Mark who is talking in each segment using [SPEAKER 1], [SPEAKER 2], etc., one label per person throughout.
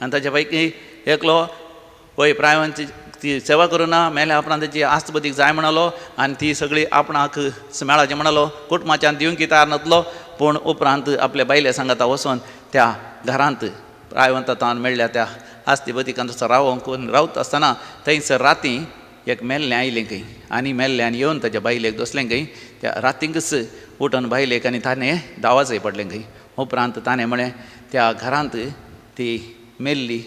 [SPEAKER 1] आनी ताच्या पैकी एकलो पळय प्रायवांची ती सेवा करुना मेल्या आपणान तेची आस्त बदीक जाय म्हणलो आनी ती सगळी आपणाक मेळाचें म्हणलो कुटुंबाच्यान दिवंक तयार नासलो पूण उपरांत आपल्या बायले सांगाता वचोन त्या घरांत प्रायवंतान मेळ्ळ्या त्या आस्ती बदीकान तसो रावता आसतना थंयसर राती एक मेल्लें आयलें खंय आनी मेल्लें आनी येवन ताच्या बायलेक दसलें खंय त्या रातींकच उठोन बायलेक आनी ताणें दावाजय पडलें खंय उपरांत ताणें म्हळें त्या घरांत ती मेल्ली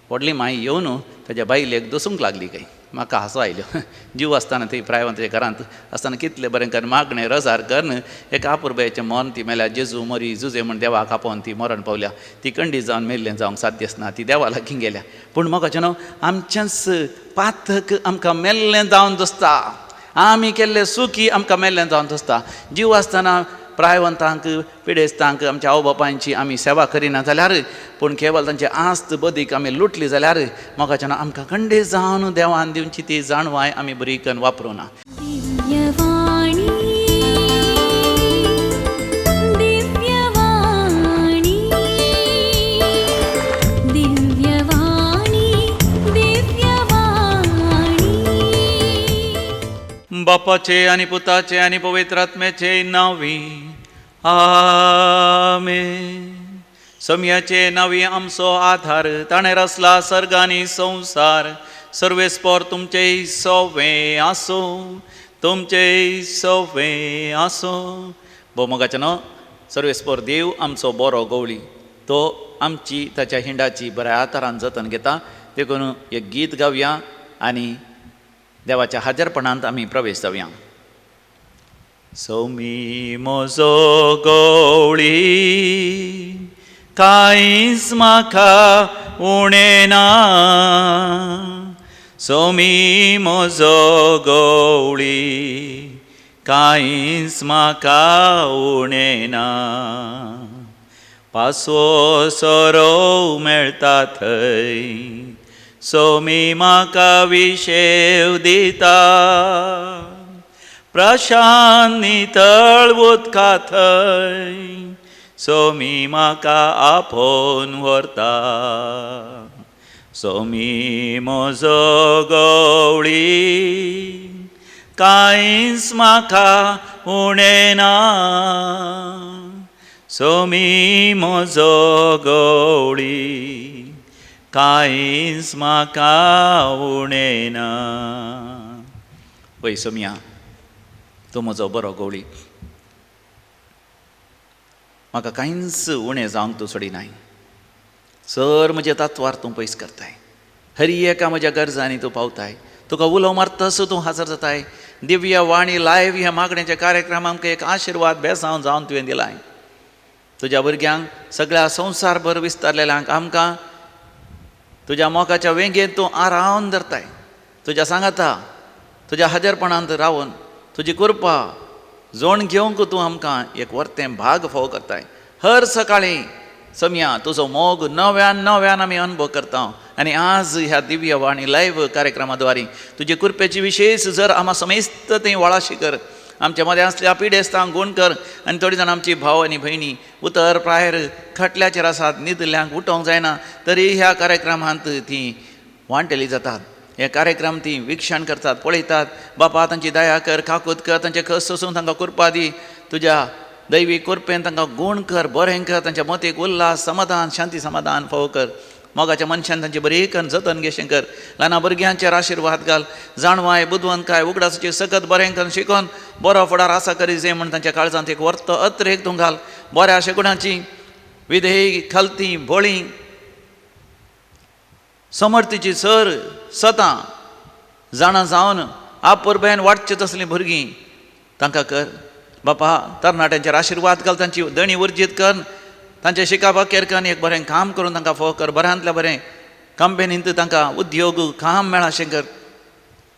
[SPEAKER 1] व्हडली माय येवन ताच्या बायलेक दसूंक लागली खंय म्हाका हांसो आयल्यो जीव आसतना थंय प्रायवंताच्या घरांत आसतना कितलें बरें कर मागणें रजार करन एका आपुरबायेचें मन ती मेल्या जेजू मरी जुजे म्हण देवाक आपोवन ती मरण पावल्या ती खंडीत जावन मेल्लें जावंक साध्य आसना ती देवा लागीं गेल्या पूण मोगाचें न्हू आमचेंच पातक आमकां मेल्लें जावन दिसता आमी केल्लें सुखी आमकां मेल्लें जावन दिसता जीव आसतना प्रायवंतांक पिडेस्तांक आमच्या आवय बापायची आमी सेवा करिना जाल्यार पूण केवळ तांचे आस्त बदीक आमी लुटली जाल्यार मोगाचें न्हू आमकां खंडीत जावन देवान दिवची ती जाणवाय आमी बरी करून वापरूं ना. बापाचे आनी पुताचे आनी पवित्र आत्म्याचे नांवी आमेन. समयाचे नांवी आमचो आधार ताणें रचला सर्ग आनी संवसार सर्वेस्पर तुमचे सवें आसो तुमचे सवें आसो. भोव मोगाचें न्हू सर्वेस्पर देव आमचो बरो गवळी तो आमची ताच्या हिंडाची बऱ्या तरान जतन घेता देखून एक गीत गावया आनी देवाच्या हाजरपणांत आमी प्रवेश जावया. सोमी म्हजो गवळी कांयच म्हाका उणें ना सोमी म्हजो गवळी कांयच म्हाका उणें ना पासवो सोरो मेळटा थंय सोमी म्हाका विशेव दिता प्रशांत नितळ उदका थंय सोमी म्हाका आपोवन व्हरता सोमी म्हजो गवळी कांयच म्हाका उणें ना सोमी म्हजो गवळी कांयच म्हाका उणें ना. पळय सोम्या तूं म्हजो बरो गवळी म्हाका कांयच उणें जावंक तूं सोडिनाय सर म्हज्या तत्वार तूं पयस करताय हर एका म्हज्या गरजांनी तूं पावताय तुका उलो मारतस तूं हजर जाताय. दिव्य वाणी लायव्ह ह्या मागणेच्या कार्यक्रमाक आमकां एक आशिर्वाद बेसांव जावन तुवें दिलाय. तुज्या भुरग्यांक सगळ्या संवसारभर विस्तारलेल्यांक आमकां तुज्या मोगाच्या वेंगेंत तूं आरावन धरताय तुज्या सांगाता तुज्या हजरपणांत रावन तुजी कृपा जोण घेवंक तूं आमकां एक वर्तें भाग फोव करताय. हर सकाळीं समया तुजो मोग नव्यान नव्यान आमी अनुभव करता आनी आज ह्या दिव्य वाणी लायव्ह कार्यक्रमा द्वारे तुजे कृपेची विशेष जर आम्हा समेस्त थंय वळाशी कर आमच्या मदें असल्या पिडेस्तांक गूण कर आनी थोडी जाणां आमची भाव आनी भयणी उतर प्रायर खटल्याचेर आसात न्हिदल्यांक उठोवंक जायना तरी ह्या कार्यक्रमांत तीं वांटेली जातात. हे कार्यक्रम ती विक्षण करतात पळयतात. बापा तांची दया कर काकूत कर तांचे खस सोसून तांकां कृपा दी तुज्या दैवी कृपेन तांकां गूण कर बरें कर तांच्या मतीक उल्हास समाधान शांती समाधान फोव कर मोगाच्या मनशान तांची बरी करून जतन घेशें कर. ल्हाना भुरग्यांचेर आशिर्वाद घाल जाणवाय बुदवंतकाय उगडासाची सकत बरें करून शिकोवन बरो फुडार आसा करी जे म्हण तांच्या काळजांत एक वर्त अत्रेक तूं घाल. बऱ्या शेगुणाची विधेयी खलती भोळी समर्थीची सर सतां जाणां जावन आपुरबेन वाडचें तसलीं भुरगीं तांकां कर. बापा तरणाट्यांचेर आशिर्वाद घाल तांची दणी उर्जीत कर तांचे शिकापाकेर कर एक बरें काम करून तांकां फोव कर. बऱ्यांतल्या बरें कंपनींत तांकां उद्योग काम मेळाशें कर.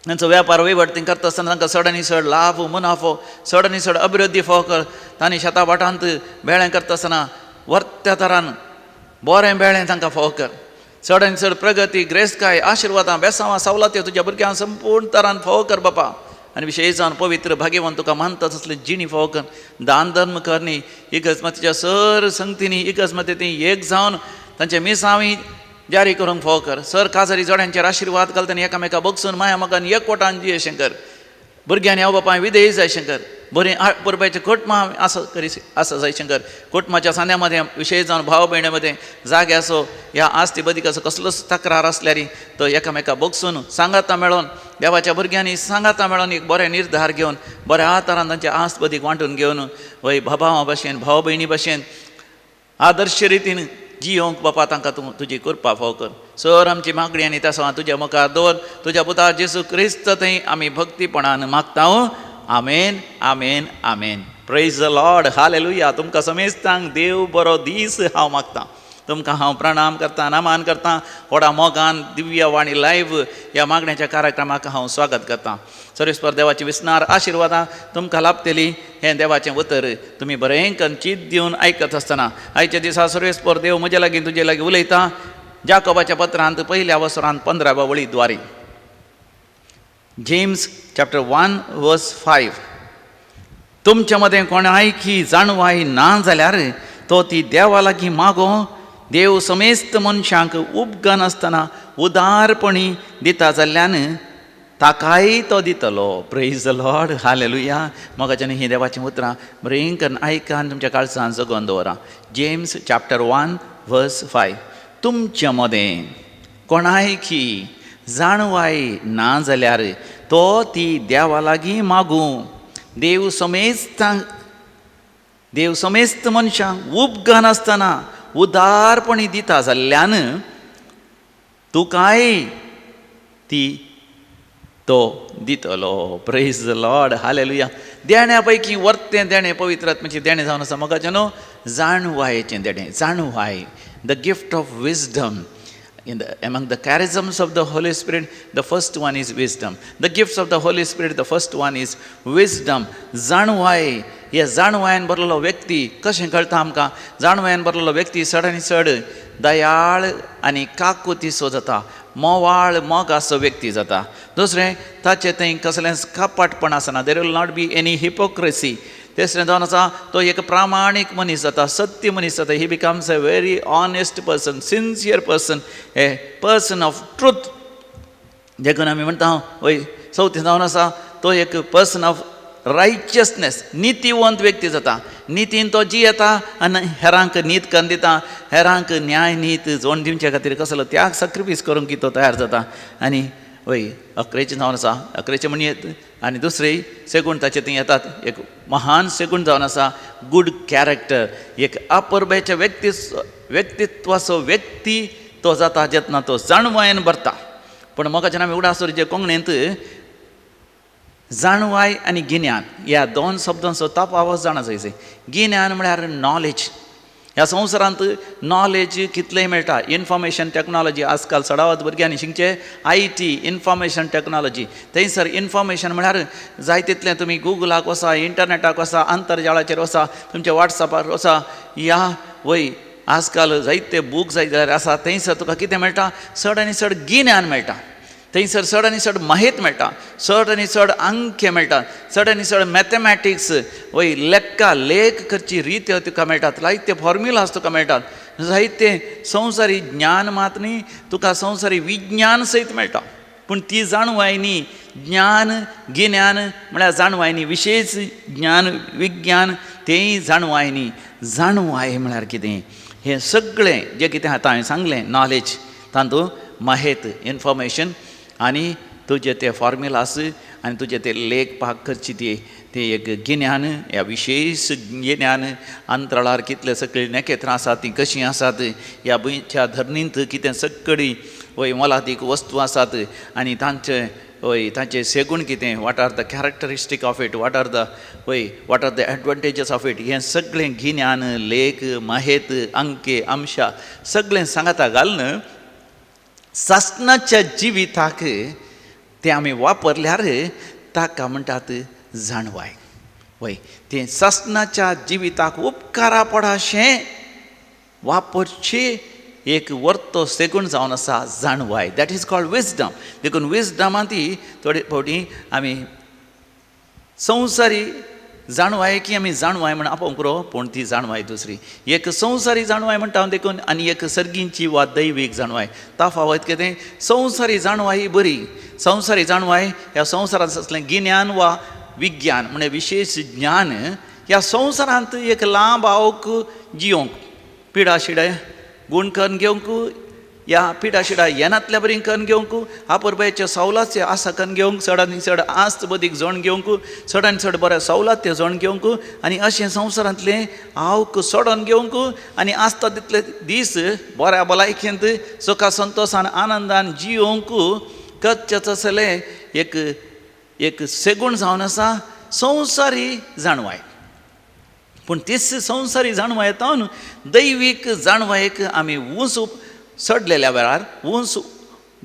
[SPEAKER 1] तांचो वेपार वैवट तीं करता आसतना तांकां चड आनी चड लाभ मुनाफो चड आनी चड अभिवृद्धी फोव कर. तांणी शेता वाटांत बेळें करता आसतना वर्त्या तरान बरें बेळें तांकां फोव कर. चड आनी चड प्रगती ग्रेस्तकाय आशिर्वादां बेसांवां सवलत्यो तुज्या भुरग्यांक संपूर्ण तरान फोव कर बापा. आनी विशेश जावन पवित्र भाग्यवान तुका मानता तसले जिणी फोव कर. दान धर्म कर न्ही इगज मतीच्या सर संगतींनी इगज मती ती एक जावन तांचे मिसांवी जारी करूंक फाव कर. सर काजारी जोड्यांचेर आशिर्वाद घालतना एकामेका बगसून माया मोगान एकवटान जिये शंकर. भुरग्यांनी हांव बापाय विधेय जाय शंकर. बरें पुरबायचें कुटुंबा असं करी असं जाय शंकर. कुटुंबाच्या सांद्यामध्ये विशेष जावन भाव भयणामध्ये जागे असो ह्या आस्ती बदीक असो कसलोच तक्रार असल्यार तो एकामेका बगसून सांगाता मेळोन देवाच्या भुरग्यांनी सांगाता मेळोन एक बरें निर्धार घेवन बऱ्या तरान तांच्या आस्त बदीक वांटून घेवन वय भावा भशेन भाव भयणी भशेन आदर्श रितीन जियोंक बापा तांकां तूं तुजी कृपा फाव कर. सर आमची मागणी आनी तासा तुज्या मुखार दवर. तुज्या पुता जेसू क्रिस्त थंय आमी भक्तीपणान मागता. आमेन आमेन आमेन. Praise the Lord. हालेलुया. तुमकां समेस्तांक देव बरो दीस हांव मागतां. तुमकां हांव प्रणाम करतां नमान करतां. व्हडा मोगान दिव्यवाणी लायव्ह ह्या मागण्याच्या कार्यक्रमाक हांव स्वागत करतां. सर्वेस्पर देवाची विस्नार आशिर्वादां तुमकां लाभतली हें देवाचें उतर तुमी बरें करून चीत दिवन आयकत आसतना आयच्या दिसा सर्वेस्पर देव म्हजे लागीं तुजे लागीं उलयता. जाकोबाच्या पत्रांत पयल्या वसरांत 15व्या वळीद्वारे जेम्स चॅप्टर 1 वर्स 5. तुमच्या मदें कोणायकी जाणवाय ना जाल्यार तो ती देवा लागीं मागो. देव समेस्त मनशांक उपगन आसतना उदारपणी दिता जाल्ल्यान ताकाय तो दितलो. Praise the Lord. हालेलुया. मोगाच्यान ही देवाचीं उतरां बरें करून आयका आनी तुमच्या काळजांत जगोवन दवरा. जेम्स चॅप्टर 1 वर्स 5. तुमच्या मदें कोणायकी जाणवाय ना जाल्यार तो ती देवा लागीं मागूं. देव समेस्त मनशांक उपगन आसतना उदारपणी दिता जाल्ल्यान तुकाय ती तो दितलो. Praise the Lord. हालेलुया. देण्या पैकी वर्तें देणें पवित्र आत्म्याचें देणें जावन आसा मोगाचें न्हू. जाणवायेचें देणें. जाणवाय the gift of wisdom. Among the charisms of the Holy Spirit, the first one is wisdom. The gifts of the Holy Spirit, the first one is wisdom. जाणवाय. ह्या जाणवायन भरलेलो व्यक्ती कशें कळटा आमकां. जाणवायन भरलेलो व्यक्ती चडांनी चड दयाळ आनी काकुतीसो जाता. मोवाळ मोगाचो व्यक्ती जाता. दुसरें ताचें थंय कसलेंच कपटपण आसना. There will not be any hypocrisy. तिसरें जावन आसा तो एक प्रामाणीक मनीस जाता. सत्य मनीस जाता. ही becomes a very honest person, sincere person, a person of truth. देखून आमी म्हणटा वय चवथीं जावन आसा तो एक पर्सन ऑफ रायचियसनेस. नितीवंत व्यक्ती जाता. नितीन तो जियेता आनी हेरांक नीत करून दिता. हेरांक न्याय नीत जोड दिवचे खातीर कसलो त्याग सॅक्रिफायस करूंक तो तयार जाता. आनी वय 11चें जावन आसा 11चें म्हणयेत. आनी दुसरें सेगूण ताचे थंय येतात. एक महान सेगूण जावन आसा गूड कॅरेक्टर. एक अपरबेच्या व्यक्तित्वाचो व्यक्ती तो जाता जेतना तो जाणवायेन भरता. पूण मोगाच्यान आमी उडासुरीचे कोंकणींत जाणवाय आनी गिन्यान ह्या दोन शब्दांचो तफावत जाणा जायचे. गिन्यान म्हळ्यार नॉलेज. ह्या संवसारांत नॉलेज कितलेंय मेळटा. इन्फॉर्मेशन टॅक्नॉलॉजी आजकाल चडावत भुरग्यांनी शिकचे IT इन्फॉर्मेशन टॅक्नॉलॉजी. थंयसर इन्फॉर्मेशन म्हळ्यार जाय तितलें तुमी गुगलाक वसा, इंटरनेटाक वसा, आंतरजाळाचेर वसा, तुमच्या वॉट्सॅपार वसा. ह्या वय आजकाल जायते बूक जाय जाल्यार आसा. थंयसर तुका कितें मेळटा. चड आनी चड गिन्यान मेळटा. थंयसर चड आनी चड माहीत मेळटा. चड आनी चड अंख्य मेळटा. चड आनी चड मॅथमॅटिक्स वय लेखा लेख करची रीत तुका मेळटात. जायते फॉर्म्युलाज तुका मेळटात. जायते संवसारी ज्ञान मात न्ही तुका संवसारी विज्ञान सयत मेळटा. पूण ती जाणवाय न्ही. ज्ञान गिन्यान म्हळ्यार जाणवाय न्ही. विशेश ज्ञान विज्ञान तेंय जाणवाय न्ही. जाणवाय म्हळ्यार कितें. हें सगळें जें कितें आतां हांवें सांगलें नॉलेज तातूंत माहीत इन्फॉर्मेशन आनी तुजे ते फॉर्म्युलास आनी तुजे ते लेख पाक करची ती एक गिन्यान. ह्या विशेश गिन्यान अंतराळार कितले सकळी नखेत्रां आसात तीं कशीं आसात. ह्या भुंयच्या धरणींत कितें सकळी वय मोलादीक वस्तू आसात आनी तांचे सेगूण कितें. What are the characteristic of it. What are the advantages of it. हें सगळें गिन्यान लेख माहीत अंके अंशा सगळें सांगाता घालून सासणाच्या जिविताक तें आमी वापरल्यार ताका म्हणटात जाणवाय. वय तें सासणाच्या जिविताक उपकारा पडाशें वापरची एक वर्तो सेगूण जावन आसा जाणवाय. That is called wisdom. देखून विजडमांत थोडे फावटी आमी संवसारी जाणवाय की आमी जाणवाय म्हण आपोवंक पुरो, पूण ती जाणवाय दुसरी. एक संवसारी जाणवाय म्हणटा हांव देखून, आनी एक सर्गींची वा दैवीक जाणवाय. ताफावत कितें? संवसारी जाणवाय ही बरी. संवसारी जाणवाय ह्या संवसारांत असलें गिन्यान वा विज्ञान म्हणजे विशेष ज्ञान ह्या संवसारांत एक लांब आवक जियोंक, पिडा शिडा गूण करून घेवंक, ह्या पिडा शिडा येनातल्या बरी करून घेवंक, आपरबायेचे सवलाचे आसा करून घेवंक, चड आनी चड आस्त बदीक जण घेवंक, चड आनी चड बरें सवलात ते जण घेवंक, आनी अशें संवसारांतलें आवक सोडून घेवंक, आनी आसता तितले दीस बऱ्या भलायकेंत सुखा संतोशान आनंदान जियोंक कच्चेच असलें एक सेगूण जावन आसा संवसारी जाणवाय. पूण तीच संवसारी जाणवायेतावन दैवीक जाणवायेक आमी उंच चडलेल्या वेळार, उंच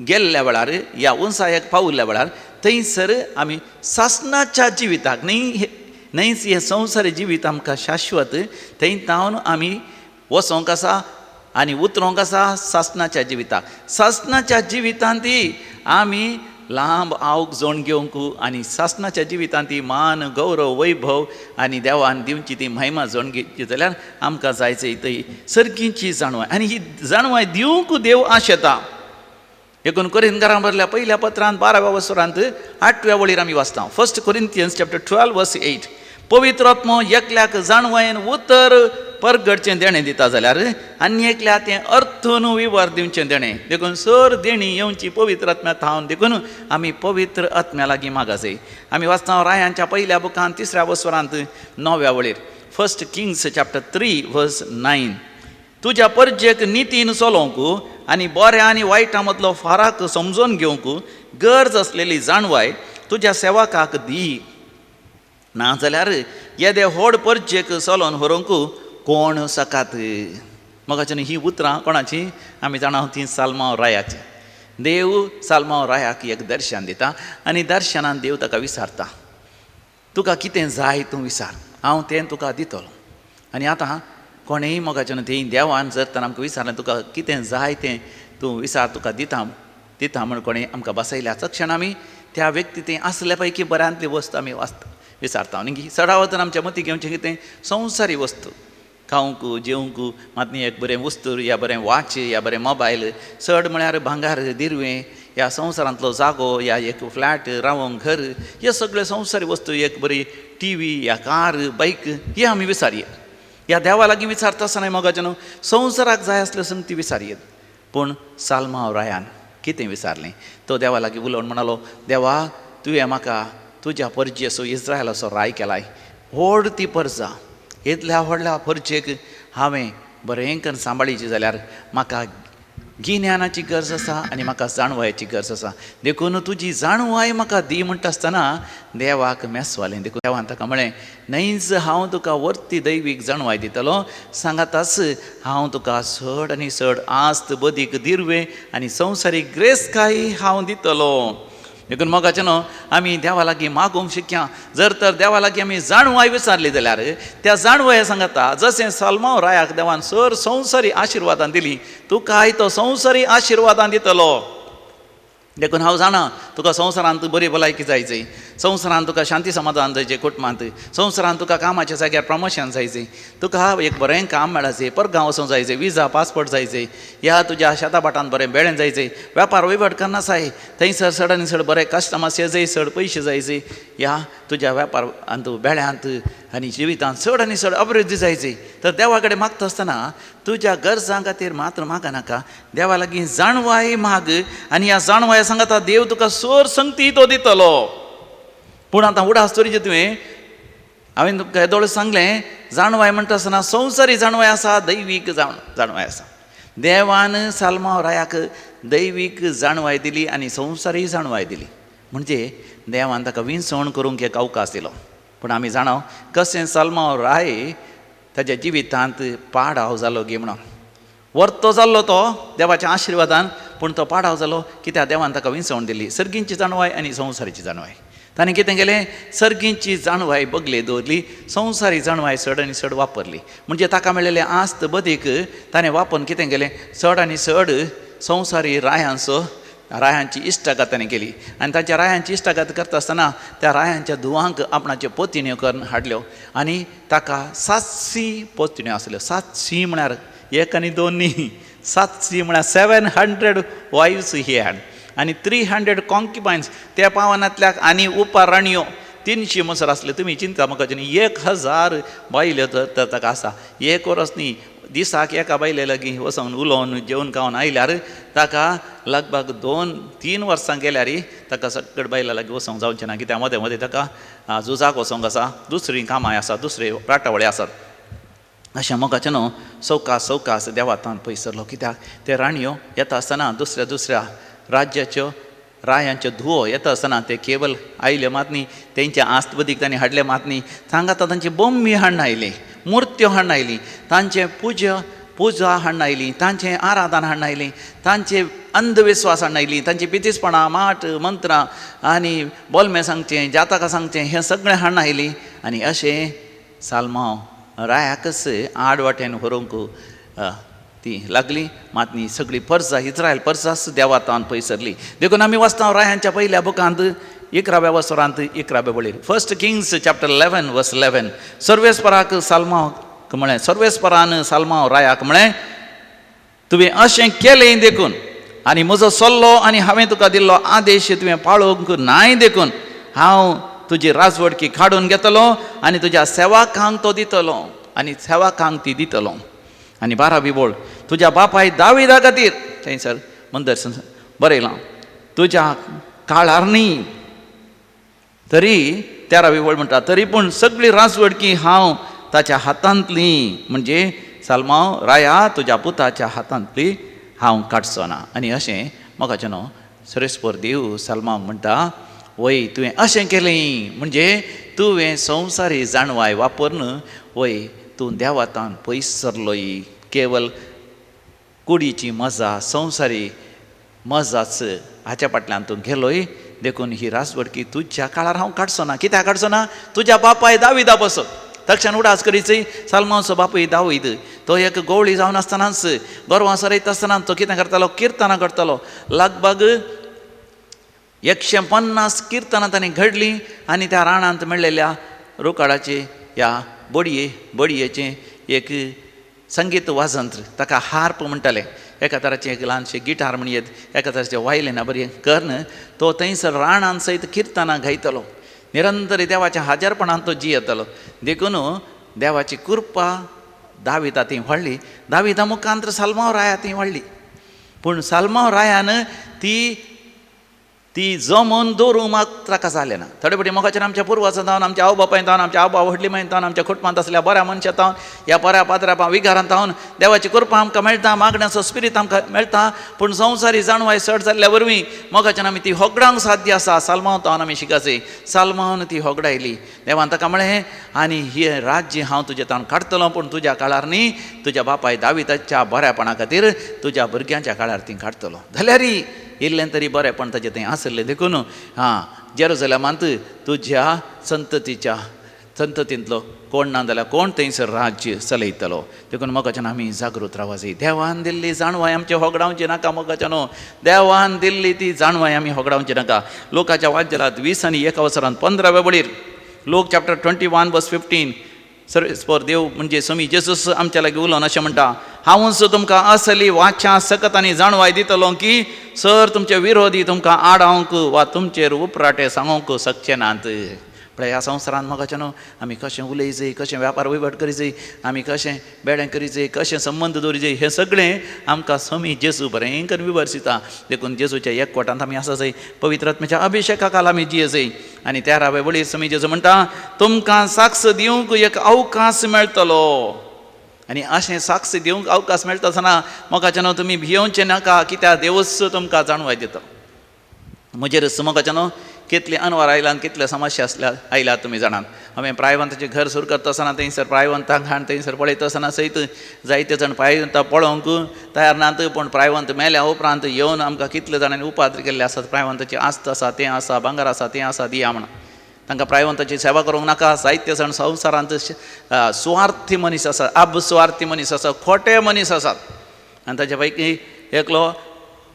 [SPEAKER 1] गेल्ल्या वेळार, ह्या उंचायेक पावल्ल्या वेळार थंयसर आमी सासणाच्या जिविताक न्हयच हें संवसारी जिवीत आमकां शाश्वत, थंय तावन आमी वसोंक आसा आनी उतरोंक आसा सासणाच्या जिविताक. सासणाच्या जिवितांत आमी लांब आवक जोण घेवंक आनी सासणाच्या जिवितांत ती मान गौरव वैभव आनी देवान दिवची ती महिमा जोण घेवची जाल्यार आमकां जायचें थंय सर्गीची जाणवाय. आनी ही जाणवाय दिवंक देव आशेता. देखून कोरिंथकारां बरयल्या पयल्या पत्रांत 12व्या वसरांत 8व्या वळीर आमी वाचता. 1 Corinthians chapter 12 verse 8. पवित्र आत्मो एकल्याक जाणवायेन उतर परगडचें देणें दिता जाल्यार आनी एकल्या तें अर्थून विवर दिवचें देणें. देखून सर देणी येवची पवित्र आत्म्या थावन देखून आमी पवित्र आत्म्या लागीं मागासय. आमी वाचता रायांच्या पयल्या बुकांत 3ऱ्या वसरांत 9व्या वळीर. 1 Kings chapter 3 verse 9. तुज्या परजेक नितीन चलोवंक आनी बऱ्या आनी वायटा मदलो फाराक समजून घेवंक गरज असलेली जाणवाय तुज्या सेवकाक दी. ना जाल्यार येदे व्हड परजेक चलोवन व्हरूंक कोण सकात. मगाच्यान ही उतरां कोणाची? आमी जाणा ती सालमांव रायाची. देव सालमांव रायाक एक दर्शन दिता आनी दर्शनान देव ताका विचारता, तुका कितें जाय तूं विचार, हांव तें तुका दितलो. आनी आतां कोणेय मोगाच्यान थंय देवान जर तर आमकां विचारलें तुका कितें जाय तें तूं विचार, तुका दिता म्हण कोणें आमकां बसयल्याच क्षण आमी त्या व्यक्ती तें आसले पैकी बऱ्यांतली वस्त आमी विचारता. आनी चडावत आमच्या मती घेवचें कितें? संवसारी वस्तू, खावंक जेवंक, मात एक बरें वस्तू या बरें वॉच या बरें मोबायल, चड म्हळ्यार भांगार दिरवें, ह्या संवसारांतलो जागो या एक फ्लॅट रावंक घर, हे सगळे संवसारी वस्तू, एक बरी TV या कार बायक, हे आमी विचारया. ह्या देवा लागीं विचारता आसतना मोगाच्यान संवसाराक जाय आसल्यो संगती विचारयेत. पूण सालमांव रायान कितें विचारलें? तो देवा लागीं उलोवन म्हणलो, देवा तुवें म्हाका तुज्या परजेचो इस्रायलाचो राय केलाय. व्हड ती परजा, इतल्या व्हडल्या परजेक हांवें बरें करून सांबाळीची जाल्यार म्हाका गिन्यानाची गरज आसा आनी म्हाका जाणवायेची गरज आसा. देखून तुजी जाणवाय म्हाका दी म्हणटा आसतना देवाक मेसवालें. देखून देवान ताका म्हळें, न्हयच हांव तुका वर्ती दैवीक जाणवाय दितलो, सांगाताच हांव तुका चड आनी चड आस्त बदीक दिरवें आनी संवसारीक ग्रेस्काय हांव दितलो. देखून मोगाच्यान आमी देवा लागीं मागूंक शिकया. जर तर देवा लागीं आमी जाणवाय विचारली जाल्यार त्या जाणवाय सांगता, जशें सालमांव रायाक देवान सर संवसारी आशिर्वादां दिली, तुकाय तो संवसारी आशिर्वादां दितलो. देखून हांव जाणा तुका संवसारांत बरी भलायकी जायची, संवसारांत तुका शांती समाधान जायचें कुटुंबांत, संवसारांत तुका कामाच्या जाग्यार प्रमोशन जायचें, तुका एक बरें काम मेळाचें, परगांव वचूंक जायचें, विजा पासपोर्ट जायचें, ह्या तुज्या शेताबाटांत बरें बेळें जायचें, वेपार वैवट करना जाय, थंयसर चड आनी चड बरें कस्टमर जाय, चड पयशे जायचे, ह्या तुज्या वेपारांत बेळ्यांत आनी जिवितांत चड आनी चड अभिवृद्धी जायची. तर देवा कडेन मागता आसतना तुज्या गरजां खातीर मात्र मागा नाका, देवा लागीं जाणवाय माग. आनी ह्या जाणवाय सांगता देव तुका सर संगती तो दितलो. पूण आतां उडास तोरीचें तुवें हांवें तुमकां येदोळ सांगलें, जाणवाय म्हणटा आसतना संवसारी जाणवाय आसा, दैवीक जाणवाय आसा. देवान सालमांव रायाक दैवीक जाणवाय दिली आनी संवसारी जाणवाय दिली. म्हणजे देवान ताका विंसवण करूंक एक अवकाश दिलो. पूण आमी जाणा कशें सालमांव राय ताच्या जिवितांत पाडाव जालो गे म्हणून. वर्तो जाल्लो तो देवाच्या आशिर्वादान, पूण तो पाडाव जालो कित्याक देवान ताका विंसवण दिली. सर्गींची जाणवाय आनी संवसारीची जाणवाय. ताणें कितें केलें? सर्गींची जाणवाय बगले दवरली, संवसारी जाणवाय चड आनी चड वापरली. म्हणजे ताका मेळिल्लें आस्त बदीक ताणें वापरून कितें केलें? चड आनी चड संवसारी रायांचो रायांची इश्टागत ताणें केली आनी तांच्या रायांची इश्टागत करता आसतना त्या रायांच्या धुवांक आपणाच्यो पोतिण्यो करून हाडल्यो आनी ताका 700 पोतिण्यो आसल्यो. 700 म्हळ्यार एक आनी दोन न्ही, 700 म्हळ्यार 700 वायव्स ही हॅड आनी 300 कॉन्क्युबायन्स त्या पावनांतल्याक आनी उपा राणयो 300 मसर आसले. तुमी चिंता म्हाका 1000 बायल्यो तर ताका आसा. एक वर्स न्ही, दिसाक एका बायले लागीं वचून उलोवन जेवण खावन आयल्यार ताका लगभग 2-3 वर्सां गेल्यार ताका सगळे बायला लागीं वचोंक जावचें ना, कित्याक मदें मदें ताका झुजाक वचोंक आसा, दुसरीं कामां आसा, दुसरे राटावळे आसात. अशें मोगाचें न्हू, सवकास देवातान पयस सरलो. कित्याक ते राणयो येता आसतना दुसऱ्या राज्याच्यो रायांच्यो धुवो येता आसतना ते केवल आयले मात न्ही, तेंच्या आस्तबदीक तांणी हाडले मात न्ही, सांगात तांची बोम्मी हाडून आयली, मुर्त्यो हाडून आयली, तांचे पुजा हाडून आयली, तांचें आराधन हाडून आयली, तांचे अंधविश्वास हाडून आयली, तांची पितीसपणां, माट मंत्रां आनी बोलमें सांगचें, जाताकां सांगचें हें सगळें हाडून आयली. आनी अशें सालमांव रायाकच आडवाटेन व्हरूंक ती लागली. मात न्ही सगळीं परजां, इस्रायल परजांच देवातान पयस सरली. देखून आमी वाचता रायांच्या पयल्या बुकांत 11व्या वसरांत 11व्या वळेर 1 Kings chapter 11 verse 11 सर्वेस्पराक सालमांव म्हळें, सर्वेस्परान सालमांव रायाक म्हळें, तुवें अशें केलें देखून आनी म्हजो सल्लो आनी हांवें तुका दिल्लो आदेश तुवें पाळोवंक नाय देखून हांव तुजी राजवडकी काडून घेतलो आनी तुज्या सेवाकांक तो दितलो आनी सेवाकांक ती दितलो. आनी 12वी बोळ, तुज्या बापाय दाविदा खातीर थंयसर मंदर बरयलां, तुज्या काळार न्ही तरी 13वी बोळ म्हणटा, तरी पूण सगळी राजवडकी हांव ताच्या हातांतली, म्हणजे सालमांव राया तुज्या पुताच्या हातांतली हांव काडचो ना. आनी अशें मोगाचें न्हू, सरेस्पर देव सालमांक म्हणटा, वय तुवें अशें केलें म्हणजे तुवें संवसारी जाणवाय वापरून वय तूं देवातान पयस सरलोय. केवल कुडीची मजा, संवसारी मजाच हाच्या फाटल्यान तूं गेलोय. देखून ही राजवडकी तुज्या काळार हांव काडचो ना. कित्याक काडचो ना? तुज्या बापाय दाविदा बसो तक्षण उडास करीचय. सालमांवचो बापूय दावीद तो एक गवळी जावन आसतनाच, गोरवां सरयता आसतना तो कितें करतालो? किर्तनां करतालो. लगभग 150 किर्तनां ताणें घडलीं आनी त्या राणांत मेळ्ळेल्या रोकाडाचे ह्या बडयेचें एक संगीत वाजंत्र, ताका हार्प म्हणटाले, एका तराचें एक ल्हानशें गिटार म्हणयेत, एका तराचें वायलेना बरी कर्ण, तो थंयसर राणां सयत किर्तनां गायतलो. निरंतर देवाच्या हाजरपणान तो जियेतलो. देखून देवाची कृपा दाविदा ती वाडली. दाविदा मुखांतर सालमांव राया ती वाडली. पूण सालमांव रायान ती जमोवन दवरूंक मात ताका जालें ना. थोडे फावटी मोगाचेर आमच्या पुर्वजां जावन, आमच्या आवय बापायन जावन, आमच्या आवय व्हडली मायन जावन, आमच्या कुटुंबांत आसल्या बऱ्या मनशां जावन, ह्या बऱ्या पात्रां विगारांत जावन देवाची कृपा आमकां मेळटा, मागण्याचो स्पिरीट आमकां मेळटा. पूण संवसारी जाणवाय चड जाल्ल्या वरवीं मोगाच्यान आमी ती होगडावंक साध्य आसा. सालमांव जावन आमी शिकाचें. सालमांवान ती होगडायली. देवान ताका म्हळें, आनी हे राज्य हांव तुजें तावन काडटलो, पूण तुज्या काळार न्ही, तुज्या बापाय दाविदाच्या बऱ्यापणा खातीर तुज्या भुरग्यांच्या काळार ती काडटलो. जाल्यार इल्लें तरी बरेंपण ताचें थंय आसलें. देखून जेरुसलेमांत तुज्या संततींतलो कोण ना जाल्यार कोण थंयसर राज्य चलयतलो. देखून मोगाच्यान आमी जागृत रावूंक जाय. देवान दिल्ली जाणवाय आमचे होगडावची नाका. मोगाच्यान देवान दिल्ली ती जाणवाय आमी होगडावची नाका. लोकाच्या वाद्यलात 20 आनी 1 वसरांत 15व्या वळेर लोक चॅप्टर 21 verse 15 सर्वेस्पर देव म्हणजे स्वामी जेजूस आमच्या लागीं उलोवन अशें म्हणटा, हांवूच तुमकां असली वाचा सकत आनी जाणवाय दितलो की सर तुमचे विरोधी तुमकां आडावंक वा तुमचेर उपराटे सांगूंक शकचे नात. पण ह्या संवसारांत मोगाच्यान आमी कशें उलयचें, कशें वेपार वैभट करीचें, आमी कशें बेडें करीचें, कशें संबंद दवरीचें, हें सगळें आमकां स्वामी जेजू बरें विवर्सिता. देखून जेजूच्या एकवटांत आमी आसा जाय. पवित्र आत्म्याच्या अभिशेका खाला आमी जियेचें. आनी 13व्या वळेर स्वामी जेजू म्हणटा, तुमकां साक्ष दिवंक एक अवकाश मेळटलो. आनी अशें साक्ष दिवंक अवकाश मेळटा आसतना मोगाच्यान तुमी भियोवचें नाका, कित्याक देवूच तुमकां जाणवाय दिता. म्हजेर मोगाच्यान कितले अनवर आयल्यान कितले समस्या आयल्यात तुमी जाणात. हांवें प्रायवंताचें घर सुरू करता आसतना थंयसर प्रायवंतांक हाड थंयसर पळयता आसतना सयत जायते जाण प्रायवंतां पळोवंक तयार नात. पूण प्रायवंत मेल्या उपरांत येवन आमकां कितले जाणांनी उपाद्र केल्ले आसात. प्रायवंताची आस्त आसा, तें आसा, भांगर आसा, तें आसा, दिया म्हणून. तांकां प्रायवंताची सेवा करूंक नाका. जायते जाण संवसारांत स्वार्थी मनीस आसात, अबस्वार्थी मनीस आसात, खोटे मनीस आसात. आनी ताचे पैकी एकलो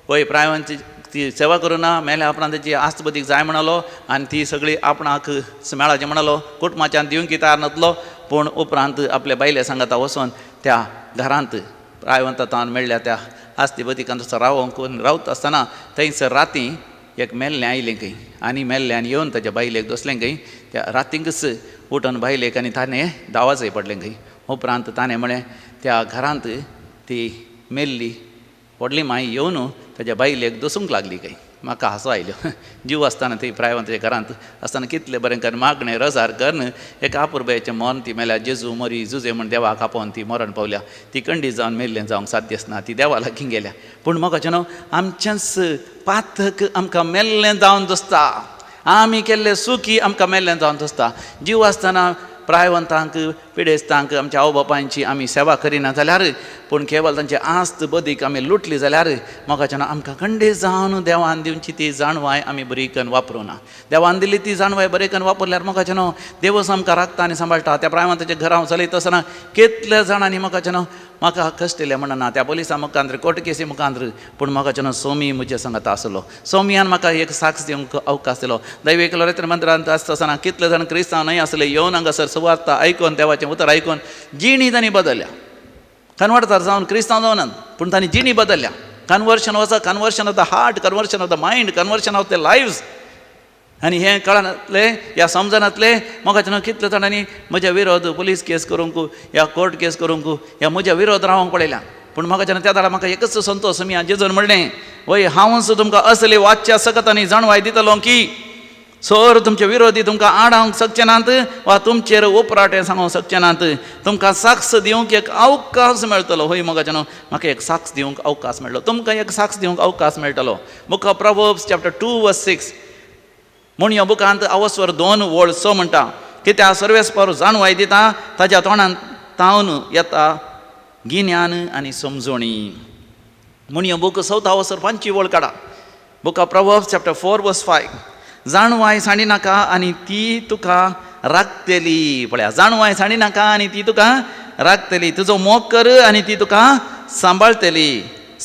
[SPEAKER 1] वय प्रायवंत ती सेवा करुना मेल्या उपरांत त्याची आस्त बदीक जाय म्हणलो आनी ती सगळी आपणाक मेळाचें म्हणलो कुटुंबाच्यान दिवंक तयार नासलो पूण उपरांत आपल्या बायले सांगाता वचोन त्या घरांत प्रायवंतान मेळ्ळ्या त्या आस्ती बदीकान तसो रावता आसतना थंयसर राती एक मेल्लें आयलें खंय आनी मेल्ल्यान येवन ताच्या बायलेक दसलें खंय त्या रातींकच उठोन बायलेक आनी ताणें दावाजय पडलें खंय उपरांत ताणें म्हळें त्या घरांत ती मेल्ली व्हडली माय येवन ताच्या बायलेक दसूंक लागली खंय म्हाका हांसो आयलो जीव आसतना थंय प्रायवंताच्या घरांत आसतना कितलें बरें कर मागणें रजार करन एका आपुरबायेचें मन ती मेल्या जेजू मरी जुजे म्हण देवाक आपोवन ती मरण पावल्या ती खंडीत जावन मेल्लें जावंक साध्य आसना ती देवा लागीं गेल्या पूण म्हाका न्हू आमचेंच पातक आमकां मेल्लें जावन दिसता आमी केल्लें सुखी आमकां मेल्लें जावन दिसता जीव आसतना प्रायवंतांक पिडेस्तांक आमच्या आवय बापायची आमी सेवा करिना जाल्यार पूण केवळ तांचे आस्त बदीक आमी लुटली जाल्यार म्हाका आमकां खंडीत जावन देवान दिवची ती जाणवाय आमी बरी करून वापरूना देवान दिली ती जाणवाय बरे करून वापरल्यार म्हाका न्हू देवच आमकां राखता आनी सांबाळटा त्या प्रायवंताच्या घरां चलयत आसतना कितल्या जाणांनी म्हाका कश्टले म्हणना त्या पुलिसां मुखांतर कोर्ट केसी मुखांतर पूण म्हाका सोमी म्हजे सांगाता आसलो सोमियान म्हाका एक साक्ष दिवंक अवकाश दिलो दैवीक रेत्र मंत्रांत आसतना कितले जाण क्रिस्तांव न्हय आसले येवन हांगासर सुवार्ता आयकून देवाचें उतर आयकून जिणी तांणी बदलल्या कन्वर्टर जावन क्रिस्तांव जावनात पूण तांणी जिणी बदलल्या कन्वर्शन वचा conversion of the heart conversion of the mind conversion of the lives आनी हें कळनातलें ह्या समजनातलें म्हाका कितले जाणांनी म्हज्या विरोध पुलीस केस करूंक ह्या कोर्ट केस करूंक ह्या म्हज्या विरोध रावंक पडयल्या पूण म्हाका त्या दाडा म्हाका एकच संतोश मी जेजून म्हणलें वय हांवच तुमकां असले वाच्या सकत आनी जाणवाय दितलो की सर तुमचे विरोधी तुमकां आडावंक शकचे नात वा तुमचेर उपराटे सांगूंक शकचे नात तुमकां साक्ष दिवंक एक अवकाश मेळटलो हय म्हाका एक साक्ष दिवंक अवकाश मेळटलो तुमकां एक साक्ष दिवंक अवकाश मेळटलो बुक ऑफ प्रोवर्ब्स चॅप्टर 2:6 म्हूण ह्या बुकांत अवस्वर 2:6 म्हणटा की त्या सर्वेस्पर जाणवाय दिता ताच्या तोंडान तावन येता गिन्यान आनी समजोणी म्हूण ह्यो बूक 4 अवस्वर 5 काडा बुक ऑफ प्रोवर्ब्स चॅप्टर 4:5 जाणवाय सांडिनाका आनी ती तुका राखतली पळया जाणवाय सांडिनाका आनी ती तुका राखतली तुजो मोग कर आनी ती तुका सांबाळटली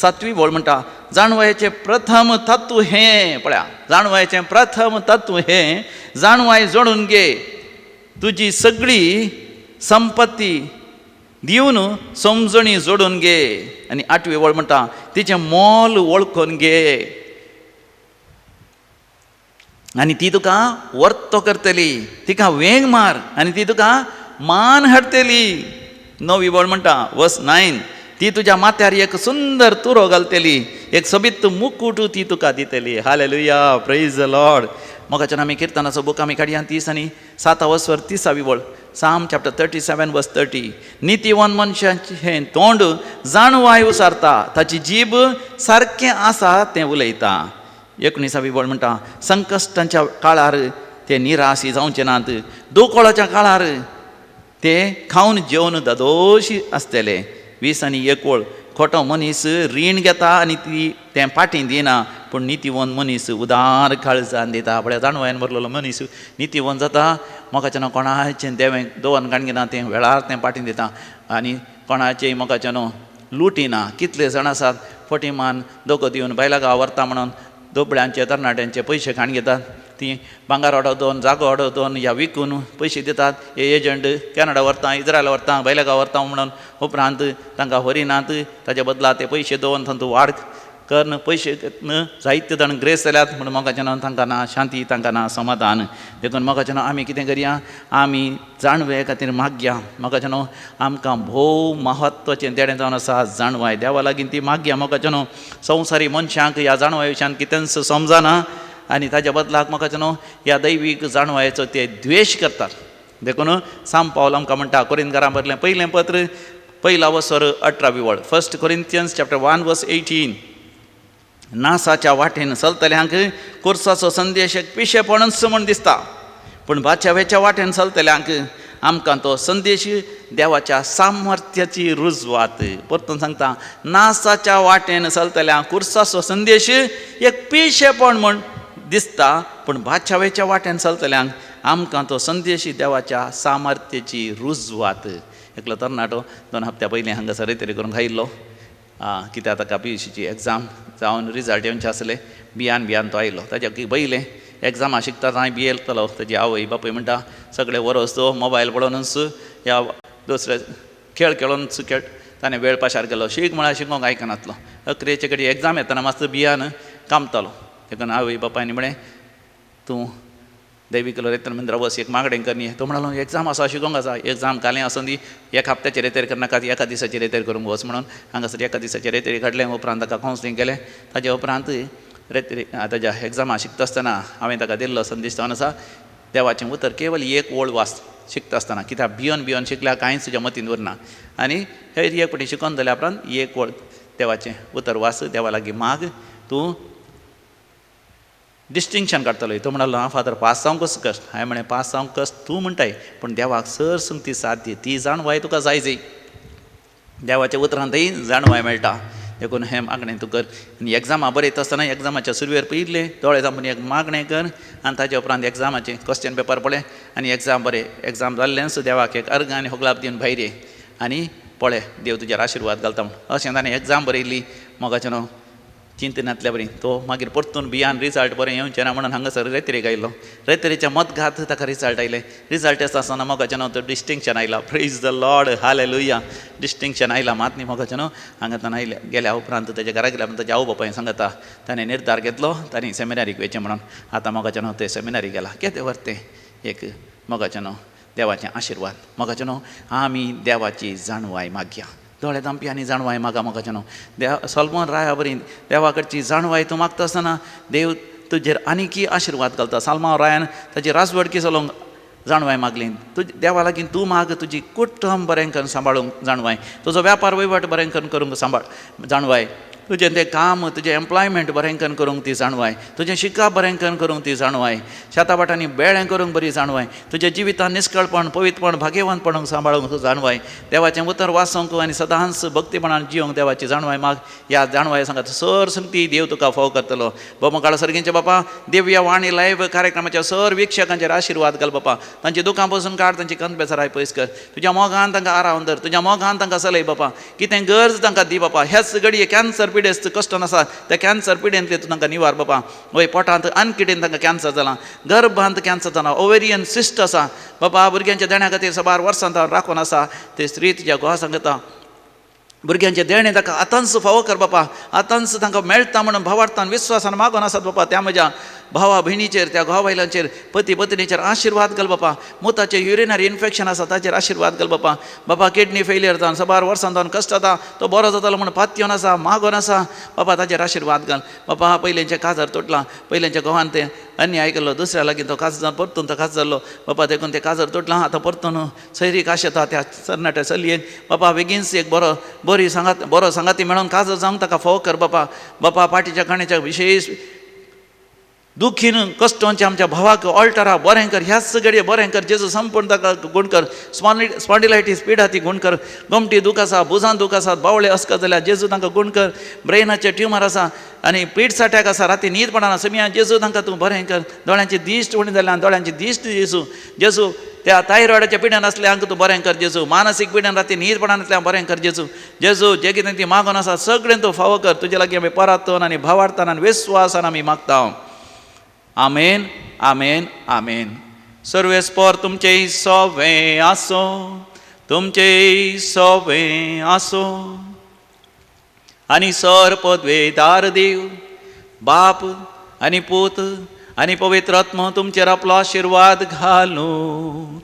[SPEAKER 1] 7वी वळ म्हणटा जाणवायेचें प्रथम तत्व हें पळया जाणवायेचें प्रथम तत्व हें जाणवाय जोडून घे तुजी सगळी संपत्ती दिवन समजणी जोडून घे आनी 8वी वळ म्हणटा तिचें मोल वळखून घे आनी ती तुका वर्तो करतली तिका वेग मार आनी ती तुका मान हाडटली 9वी वळ म्हणटा वर्स 9 ती तुज्या माथ्यार एक सुंदर तुरो घालतली एक सोबीत मुकुट ती तुका दितली हालेलुया प्रेज द लॉर्ड म्हाका आमी किर्तनाचो बूक आमी काडया 30 आनी 7 अवस्वर 30वी वळ साम चॅप्टर 37:30 नितीवन मनशाचें तोंड जाणवाय उसारता ताची जीब सारकें आसा तें उलयता 19वी वळ म्हणटा संकश्टांच्या काळार ते निराशी जावचे नात दुकोळाच्या काळार ते खावन जेवन ददोशी आसतले 20 आनी 1 वळ खोटो मनीस रीण घेता आनी ती तें फाटीं दिना पूण नितीवन मनीस उदार काळजान दिता आपल्या जाणवायन भरलेलो मनीस नितीवन जाता म्हाका कोणाचें देवें दोवन गाणगिना तें वेळार तें फाटीं दिता आनी कोणाचेय म्हाका लुटिना कितले जाण आसात फटीमान दोगो दिवन बायलागांव व्हरता म्हणून दोबळ्यांचे तरणाट्यांचे पयशे खाण घेतात ती भांगार अडवतोन जागो अडवतोन ह्या विकून पयशे दितात हे एजंट कॅनडा व्हरता इज्रायल व्हरता बायलागांव व्हरता म्हणून उपरांत तांकां व्हरिनात ताचे बदला ते पयशे दवरून तांतूं वाड करन पयशे जायते जाण ग्रेस जाल्यात म्हणून म्हाका तांकां ना शांती तांकां ना समाधान देखून म्हाका आमी कितें करया आमी जाणवे खातीर मागया म्हाका आमकां भोव महत्वाचें देणें जावन आसा जाणवाय देवा लागीं ती मागया म्हाका संवसारी मनशांक ह्या जाणवाय विशयान कितेंच समजना आनी ताच्या बदलाक म्हाका ह्या दैवीक जाणवायेचो ते द्वेश करतात देखून साम पावल आमकां म्हणटा कोरिंथकारां बरलें पयलें पत्र 1 अवस्वर 18वी वळ 1 Corinthians chapter 1:18 नासाच्या वाटेन चलतल्यांक कुर्साचो संदेश एक पिशेपणच म्हूण दिसता पूण बाच्यावेच्या वाटेन चलतल्यांक आमकां तो संदेश देवाच्या सामर्थ्याची रुजवात परतून सांगता नासाच्या वाटेन चलतल्यांक कुर्साचो संदेश एक पिशेपण म्हूण दिसता पूण बाच्यावेच्या वाटेन चलतल्यांक आमकां तो संदेश देवाच्या सामर्थ्याची रुजवात एकलो तरणाटो 2 हप्त्या पयलीं हांगासर तरी करून आयिल्लो कित्याक ताका PUCची एग्जाम जावन रिजल्ट येवचे आसले, भियान तो आयलो. ताच्या पयलें एग्जामा शिकता हांवें बी येतलो. ताजी आवय बापूय म्हणटा सगळे वरोस तो मोबायल पळोवनूच ह्या दुसरे खेळ खेळूनच ताणें वेळ पाशार केलो. शीक म्हळ्यार शिकोवंक आयकनातलो. अकरेचे कडेन एग्जाम येतना मातसो भियान कामतालो. देखून आवय बापायनी म्हळें तूं दैविकलो रेतन मंदिरा बस एक मागणें कर न्ही. तो म्हणलो एग्जाम आसा शिकोवंक आसा. एग्जाम कालें आसूं दी, एक हप्त्याचे रेतेर करनाका, एका दिसाची रेतेर करूंक वच म्हणून हांगासर एका दिसाचे रेतेर काडलें. उपरांत ताका कावन्सिलींग केलें. ताजे उपरांत रेतेर ताज्या एग्जामा शिकता आसतना हांवें ताका दिल्लो संदेश जावन आसा, देवाचें उतर केवल एक वळ वाच शिकता आसतना, कित्याक भियोन शिकल्यार कांयच तुज्या मतीन उरना. आनी हे एक फावटी शिकोवन जाल्या उपरांत एक वळ देवाचें उतर वाच, देवा लागीं माग, तूं डिस्टिंक्शन काडटलो. तो म्हणलो हांव फादर पास जावंकच कश्ट. हांवें म्हळें पास जावंक कश्ट तूं म्हणटाय, पूण देवाक सर संगती साथ दी. ती जाणवाय तुका जाय देवाच्या उतरांतय जाणवाय मेळटा. देखून हें मागणें तूं कर. आनी एग्जामा बरें येता आसतना एग्जामाच्या सुरवेर पयलें दोळे धांपून एक मागणें कर आनी ताचे उपरांत एग्जामाचें क्वेश्चन पेपर पळय आनी एग्जाम बरें. एग्जाम जाल्लेंच देवाक एक अर्घ आनी होगलाप दिवन भायर ये आनी पळय देव तुजेर आशिर्वाद घालता म्हूण. अशें ताणें एग्जाम बरयली. मोगाचें न्हू चिंतनांतल्या बरी. तो मागीर परतून भियान रिजल्ट बरें येवचें ना म्हणून हांगासर रेतेरेक आयलो. रेतेरेच्या मदघात ताका रिजल्ट आयले. रिजल्ट येता आसतना मोगाचें न्हू तो डिस्टिंक्शन आयला. Praise the Lord, hallelujah. Distinction आयला. मात न्ही मोगाचें न्हू. हांगाच्यान आयल्या गेल्या उपरांत ताच्या घरा गेल्या उपरांत ताच्या आवय बापायन सांगता ताणें निर्धार घेतलो ताणें सेमिनारीक वयचें म्हणून. आतां मोगाचें न्हू ते सेमिनारीक गेला. केदें व्हरतें एक मोगाचें न्हू देवाचें आशिर्वाद. मोगाचें न्हू आमी देवाची जाणवाय मागया. दोळे धांपी आनी जाणवाय मागा. मोगाचें न्हू देव सोलमोन राया बरी. देवा कडची जाणवाय तूं मागता आसतना देव तुजेर आनीकी आशिर्वाद घालता. सालमा रायान ताची राजवडकी चलोवंक जाणवाय मागली. देवा लागीं तूं माग तुजी कुटुंब बरें करून सांबाळूंक जाणवाय, तुजो वेपार वैवाट बरें करून करूंक जाणवाय, तुजें तें काम तुजें एम्प्लॉयमेंट बरें करून करूंक ती जाणवाय, तुजें शिकप बरें करून करूंक ती जाणवाय, शेताबाटांनी बेळें करूंक बरी जाणवाय, तुज्या जिवितांत निश्कळपण पवित्रपण भाग्यवानपणाक सांबाळूंक जाणवाय, देवाचें उतर वाचूंक आनी सदांच भक्तीपणान जियोंक देवाची जाणवाय माग. ह्या जाणवाय सांगात सर संगती देव तुका फाव करतलो. बोमकाळ सर्गींचे बापा दिव्यवाणी लायव्ह कार्यक्रमाच्या सर विक्षकांचेर आशिर्वाद घाल बापा. तांची दुकां पसून काड, तांची कंत बेसाराय पयस कर. तुज्या मोगान तांकां आरावन धर, तुज्या मोगान तांकां चलय बापा. कितें गरज तांकां दी बापा. हेच घडये कॅन्सर पिडेस्त कश्ट नासा त्या कॅन्सर पिडेंतले तूं तांकां निवार बापा. वय पोटांत अनकिडेन तांकां कॅन्सर जाला, गर्भांत कॅन्सर जाला, ओवेरियन सिस्ट आसा बापा. भुरग्यांच्या देण्या खातीर 12 वर्सांत राखून आसा. ते स्त्री तुज्या घोवा सांगता भुरग्यांचे देणे ताका आतांच फावो कर बापा. आतांच तांकां मेळटा म्हणून भावार्थान विश्वासान मागून आसात बापा. त्या म्हज्या भावा भयणीचेर, त्या घोवा बायलांचेर, पती पत्नीचेर आशिर्वाद घाल बापा. मुताचें युरिनरी इन्फेक्शन आसा ताचेर आशिर्वाद घाल बापा. बापा किडनी फेलियर जावन 12 वर्सां जावन कश्ट जाता, तो बरो जातालो म्हणून पातयेवन आसा, मागोन आसा बापा. ताचेर आशिर्वाद घाल बापा. पयलेंचें काजर तुटलां, पयलेंच्या घोवान तें अन्याय केलो, दुसऱ्या लागीं तो काजर जावन परतून तो काजर जाल्लो बापा. देखून तें काजर तुटलां. आतां परतून सैरीक आश येता त्या तरणाट्या चलयेक बापा. बेगीनच एक बरो सांगाती मेळोन काजर जावंक ताका फावो कर बापा. बापा पाटीच्या काण्याच्या विशेश दुखीन कश्टांचे आमच्या भावाक ऑल्टरा बरें कर. ह्याच घडये बरें कर. जेजू संपूर्ण ताका गूण कर. स्पॉन्डिलायटीस पिडा ती गूण कर. गमटी दूख आसा, भुजान दूख आसात, बावळे असका जाल्यार जेजू तांकां गूण कर. ब्रेनाचे ट्युमर आसा आनी पिड्स अटॅक आसा, राती न्हीद पडना, समिया जेजू तांकां तूं बरें कर. दोळ्यांची दिश्ट उणी जाल्यार दोळ्यांची दिश्ट जेजू त्या थायरॉयडाच्या पिड्यान आसल्यांक तूं बरें कर जेजू. मानसीक पिड्यान राती न्हीद पडनासल्यांक बरें कर जेजू. जे कितें ती मागोन आसा सगळें तूं फावो कर. तुजे लागीं आमी परातून आनी भावार्थान आनी विश्वासान आमी मागता. आमेन, आमेन, आमेन. सर्वेस्पर तुमचें सोवें आसो, तुमचें सोवें आसो. आनी सर पदवेदार देव बाप आनी पूत आनी पवित्र आत्मा तुमचेर आपलो आशिर्वाद घालूं.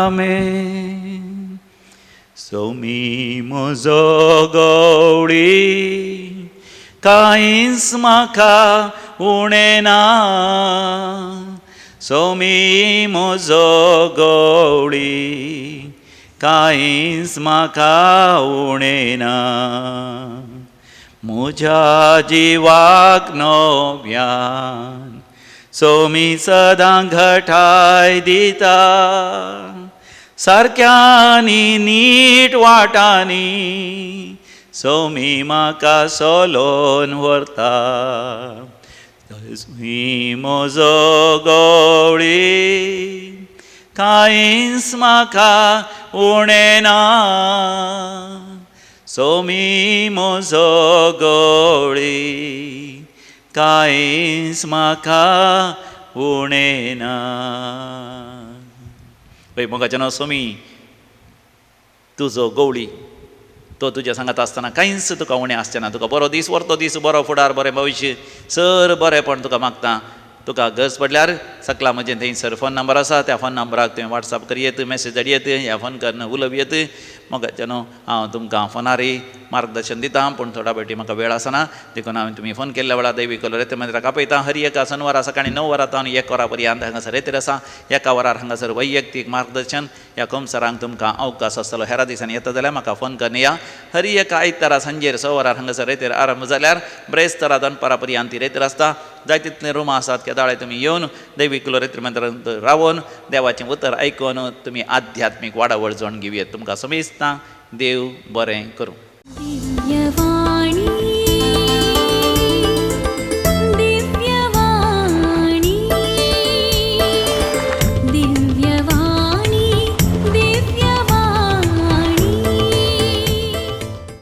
[SPEAKER 1] आमेन. सोमी म्हजो गवळी कांयच म्हाका उणें ना. सोमी म्हजो गवळी कांयच म्हाका उणें ना. म्हज्या जिवाक नव्यान सोमी सदां घटाय दिता. सारक्यांनी नीट वाटांनी सोमी म्हाका सोलोन व्हरता. सोमी म्हजो गवळी कांयच म्हाका उणें ना. सोमी म्हजो गवळी कांयच म्हाका उणें ना. पळय मोगाचें सोमी तुजो गवळी तो तुज्या सांगात आसतना कांयच तुका उणें आसचें ना. तुका बरो दीस व्हरतो दीस, बरो फुडार, बरें भविश्य, सर बरेंपण तुका मागता. तुका गरज पडल्यार सकला म्हजें थंयसर फोन नंबर आसा, त्या फोन नंबराक तुवें वॉट्सॅप करयेत, मेसेज धाडयेत, ह्या फोन करन उलोवयेत. मोगाचें हांव तुमकां फोनारय मार्गदर्शन दितां, पूण थोड्या फावटी म्हाका वेळ आसना, देखून हांवें तुमी फोन केल्ल्या वेळार दैवीक रेते मंदिराक आपयतां. हर एका शनिवारा सकाळीं 9 वरांतावन 1 वरा पर्यंत हांगासर रेतेर आसा. एका वरार हांगासर वैयक्तीक मार्गदर्शन ह्या कंसरांक तुमकां अवकाश आसतलो. हेरा दिसांनी येता जाल्यार म्हाका फोन करन या. हर एका आयतारा सांजेर 6 वरार हांगासर रेतेर आरंभ जाल्यार ब्रेस्तारा दनपारा पर्यंत रेतेर आसता. जाय तितले रुमां आसात, केदाळे तुमी येवन दैवीक रेतेर मंदिरांत रावून देवाचें उतर आयकून तुमी आध्यात्मीक वाडावळ जावन घेवयात. तुमकां समेस्तां देव बरें करूं.